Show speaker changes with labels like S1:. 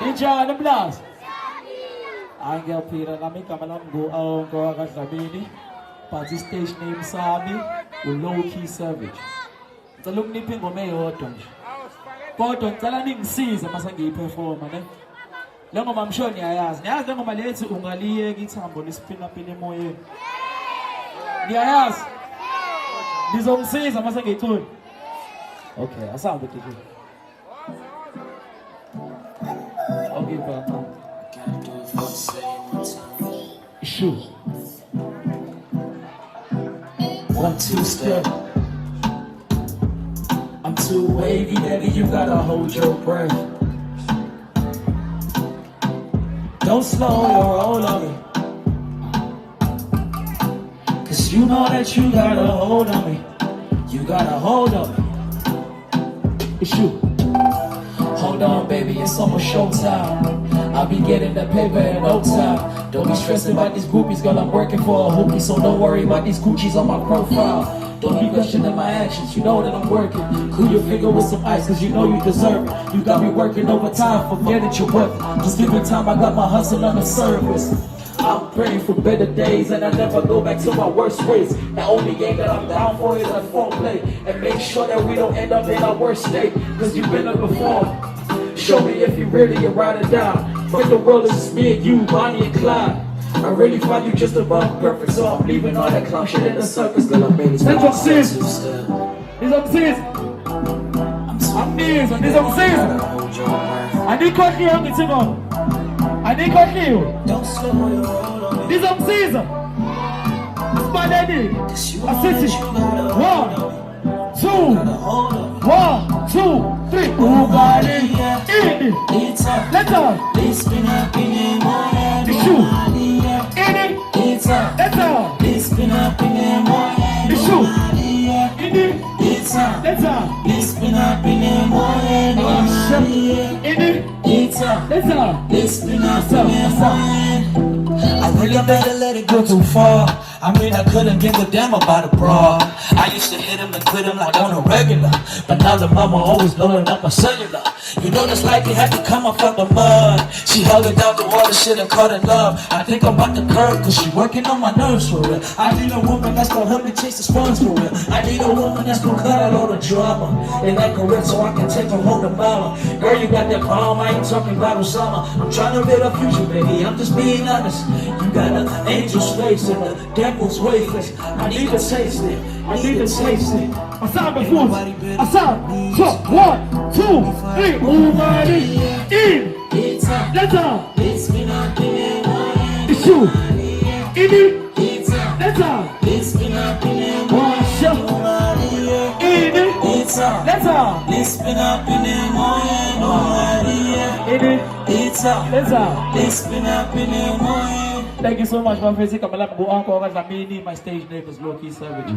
S1: Injani Mlazi? Angiyaphila nami igama lami ngu-Awonke Dlamini, but i-stage name sami u-Low Key Savage. Ngicela ukunipha ingoma eyodwa nje. Kodwa ngicela ningisize mase ngiyiperforma ne. Le ngoma I'm sure niyayazi. Niyazi le ngoma lethi ungaliyeka ithambo lispina pina emoyeni. Niyayazi? Nizongisiza mase ngiyicula. Okay, asambe DJ. Okay, bro. Shoot. 1, 2 step. I'm too wavy, baby, you gotta hold your breath. Don't slow your roll on me, 'cause you know that you gotta hold on me. You gotta hold on me. It's you. Hold on, baby, it's almost showtime. I'll be getting the paper in no time. Don't be stressing about these groupies, girl, I'm working for a hoopie, so don't worry about these Gucci's on my profile. Don't be questioning my actions, you know that I'm working. Cool your finger with some ice, 'cause you know you deserve it. You got me working overtime, forgetting your work. Just give it time, I got my hustle on the service. I'm praying for better days, and I never go back to my worst ways. The only game that I'm down for is a foreplay, and make sure that we don't end up in our worst state, 'cause you've been there before. Show me if you really ride it down. Fuck the world, it's just me and you, Bonnie and Clyde. I really find you just above perfect, so I'm leaving all that clown shit in the surface, girl, I'm ready to go. This upstairs. I'm near, so this upstairs. I need coffee on the table. I need coffee. Don't slow your roll on me. This upstairs. It's my daddy. I sit it. 1, 2. 1, 2, 3. Who got it? In it. Let's go. It's you. In it. Let's go. It's you. In it. Let's go. In it. Let's go.
S2: I really better let it go too far. I mean, I couldn't give a damn about a bra. I used to hit him and quit him like on a regular, but now the mama always blowing up my cellular. You know this life, it had to come up from the mud. She held it down to water, shit, and caught in love. I think I'm about to curve, 'cause she working on my nerves for real. I need a woman that's gonna help me chase the sponge for real. I need a woman that's gonna cut out all the drama and that correct, so I can take her home to mama. Girl, you got that palm, I ain't talking about Osama. I'm trying to build a future, baby, I'm just being honest. You got an angel's face and the devil's ways. I need to taste it, I need to taste it.
S1: I sound before. I sound. So 1, 2, 3. Everybody in. Let's go. It's you. In it. Let's go. One shot. In it. Let's go. In it. Let's go. Thank you so much, my friends. I'm Awonke Dlamini. My stage name is Low Key Savage.